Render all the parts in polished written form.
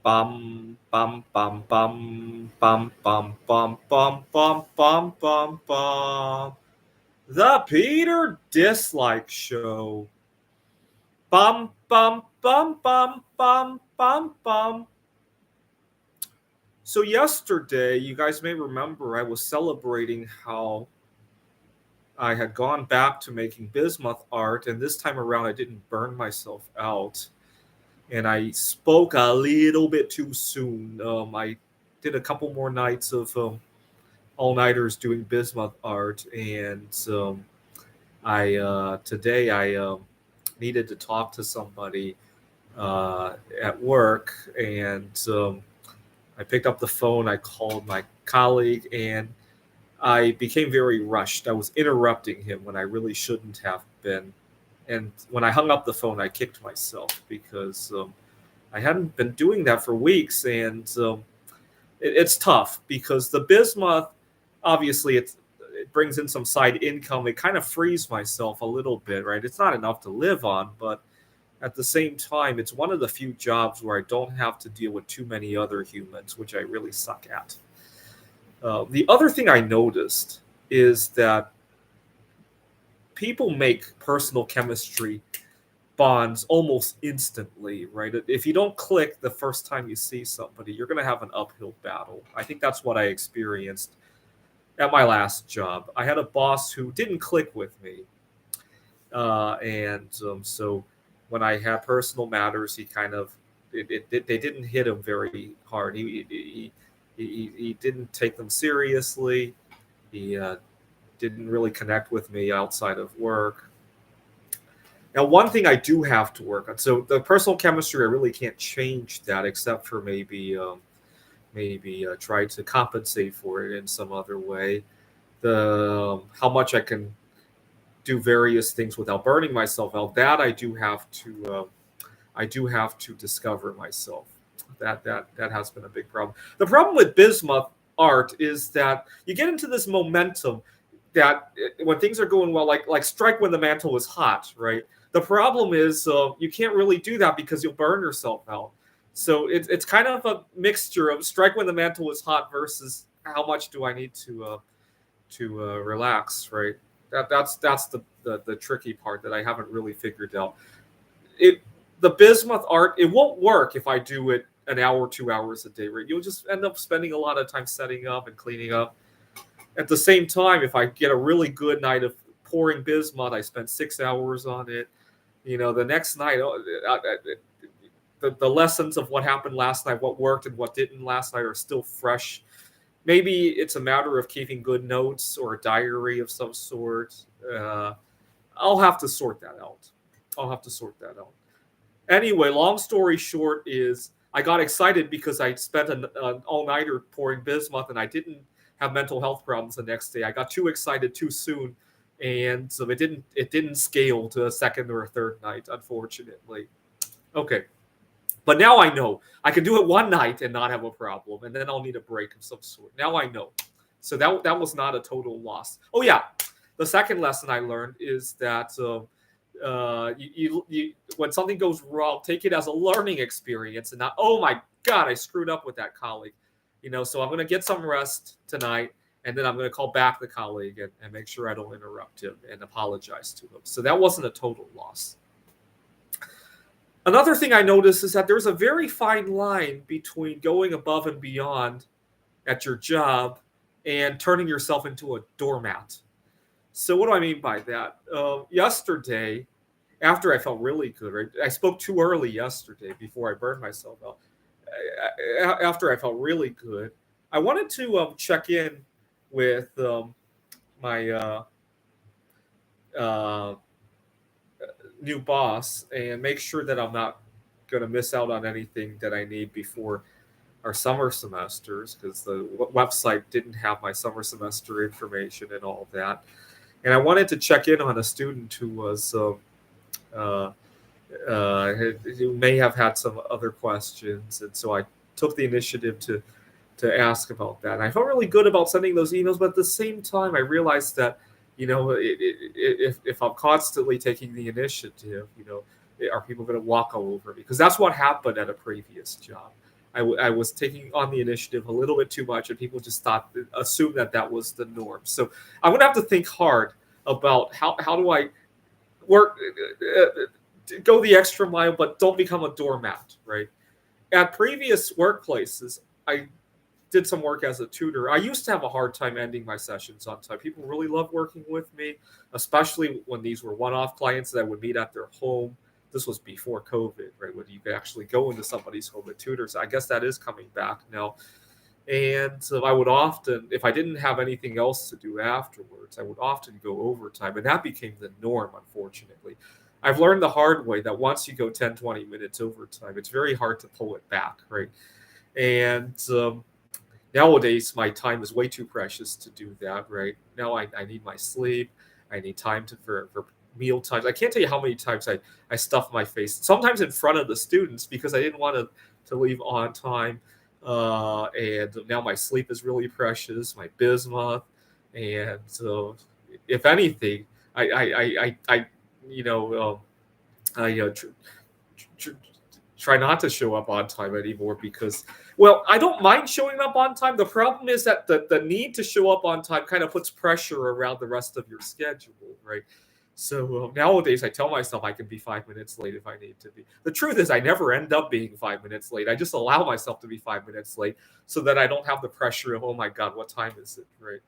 Bum bum bum bum bum bum bum bum bum bum bum bum. The Peter Dislike Show. Bum bum bum bum bum bum bum. So yesterday, you guys may remember I was celebrating how I had gone back to making bismuth art, and this time around I didn't burn myself out. And I spoke a little bit too soon. I did a couple more nights of all nighters doing bismuth art, and I today I needed to talk to somebody at work, and I picked up the phone. I called my colleague, and I became very rushed. I was interrupting him when I really shouldn't have been. And when I hung up the phone, I kicked myself because I hadn't been doing that for weeks, and it's tough because the bismuth, obviously, it brings in some side income. It kind of frees myself a little bit, right? It's not enough to live on, but at the same time, it's one of the few jobs where I don't have to deal with too many other humans, which I really suck at. The other thing I noticed is that people make personal chemistry bonds almost instantly, right? If you don't click the first time you see somebody, you're going to have an uphill battle. I think that's what I experienced at my last job. I had a boss who didn't click with me. And so when I had personal matters, he kind of, they didn't hit him very hard. He didn't take them seriously. He didn't really connect with me outside of work. Now, one thing I do have to work on. So the personal chemistry, I really can't change that, except for maybe try to compensate for it in some other way. The how much I can do various things without burning myself out. That I do have to discover myself. That has been a big problem. The problem with bismuth art is that you get into this momentum that when things are going well, like strike when the mantle is hot, right? The problem is you can't really do that because you'll burn yourself out. So it's kind of a mixture of strike when the mantle is hot versus how much do I need to relax, right? That's the tricky part that I haven't really figured out. It the bismuth art, it won't work if I do it an hour, 2 hours a day, right? You'll just end up spending a lot of time setting up and cleaning up. At the same time, if I get a really good night of pouring bismuth, I spent 6 hours on it. The next night, the lessons of what happened last night, what worked and what didn't last night, are still fresh. Maybe it's a matter of keeping good notes or a diary of some sort. Uh, I'll have to sort that out. I'll have to sort that out. Anyway, long story short is I got excited because I spent an all nighter pouring bismuth and I didn't have mental health problems the next day. I got too excited too soon, and so it didn't scale to a second or a third night, unfortunately. Okay, but now I know I can do it one night and not have a problem, and then I'll need a break of some sort. Now I know, so that was not a total loss. Oh yeah, the second lesson I learned is that when something goes wrong, take it as a learning experience and not, oh my god, I screwed up with that colleague. So I'm going to get some rest tonight, and then I'm going to call back the colleague and make sure I don't interrupt him and apologize to him. So that wasn't a total loss. Another thing I noticed is that there's a very fine line between going above and beyond at your job and turning yourself into a doormat. So what do I mean by that? Yesterday, after I felt really good, right? I spoke too early yesterday before I burned myself out. After I felt really good, I wanted to check in with my uh, new boss and make sure that I'm not going to miss out on anything that I need before our summer semesters, because the website didn't have my summer semester information and all that. And I wanted to check in on a student who was uh, who may have had some other questions, and so I took the initiative to ask about that. And I felt really good about sending those emails, but at the same time, I realized that if I'm constantly taking the initiative, are people going to walk all over me? Because that's what happened at a previous job. I was taking on the initiative a little bit too much, and people just assumed that was the norm. So I'm going to have to think hard about how do I work, go the extra mile, but don't become a doormat, right? At previous workplaces, I did some work as a tutor. I used to have a hard time ending my sessions on time. People really loved working with me, especially when these were one-off clients that I would meet at their home. This was before COVID, right? When you could actually go into somebody's home and tutor. So I guess that is coming back now. And so I would often, if I didn't have anything else to do afterwards, I would often go overtime. And that became the norm, unfortunately. I've learned the hard way that once you go 10, 20 minutes overtime, it's very hard to pull it back, right? And nowadays, my time is way too precious to do that, right? Now I need my sleep. I need time for meal times. I can't tell you how many times I stuff my face, sometimes in front of the students because I didn't want to leave on time. And now my sleep is really precious, my bismuth. And so, if anything, I try not to show up on time anymore because, well, I don't mind showing up on time. The problem is that the need to show up on time kind of puts pressure around the rest of your schedule, right? So nowadays, I tell myself I can be 5 minutes late if I need to be. The truth is, I never end up being 5 minutes late. I just allow myself to be 5 minutes late so that I don't have the pressure of, oh my God, what time is it, right?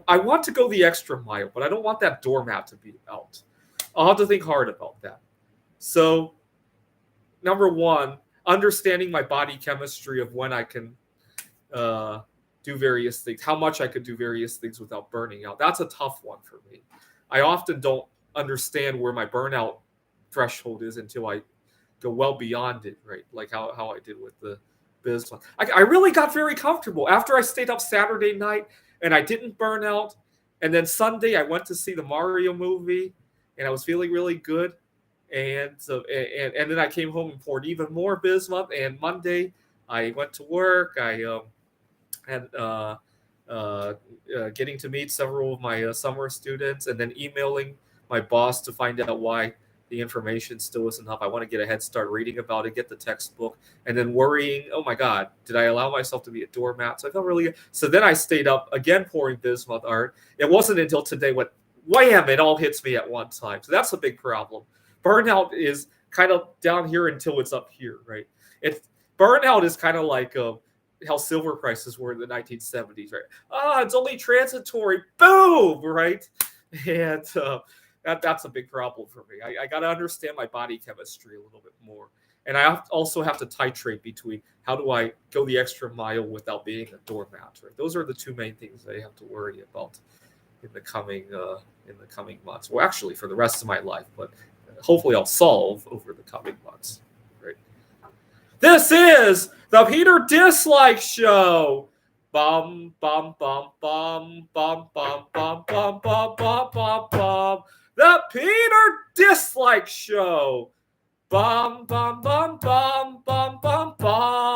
I want to go the extra mile, but I don't want that doormat to be out. I'll have to think hard about that. So, number one, understanding my body chemistry of when I can do various things, how much I could do various things without burning out. That's a tough one for me. I often don't understand where my burnout threshold is until I go well beyond it, right? Like how I did with the business. I really got very comfortable after I stayed up Saturday night and I didn't burn out. And then Sunday I went to see the Mario movie and I was feeling really good. And and then I came home and poured even more bismuth. And Monday I went to work. I had getting to meet several of my summer students, and then emailing my boss to find out why the information still isn't up. I want to get a head start reading about it, get the textbook, and then worrying, oh my God, did I allow myself to be a doormat? So I felt really good. So then I stayed up again pouring bismuth art. It wasn't until today when wham, it all hits me at one time. So that's a big problem. Burnout is kind of down here until it's up here, right? Burnout is kind of like how silver prices were in the 1970s, right? It's only transitory. Boom, right? And that's a big problem for me. I got to understand my body chemistry a little bit more. And I also have to titrate between how do I go the extra mile without being a doormat, right? Those are the two main things I have to worry about in the coming months. Well, actually, for the rest of my life, but hopefully I'll solve over the coming months. Right? This is the Peter Dislike Show. Bum bum bum bum bum bum bum bum bum bum bum bum. The Peter Dislike Show. Bum bum bum bum bum bum bum.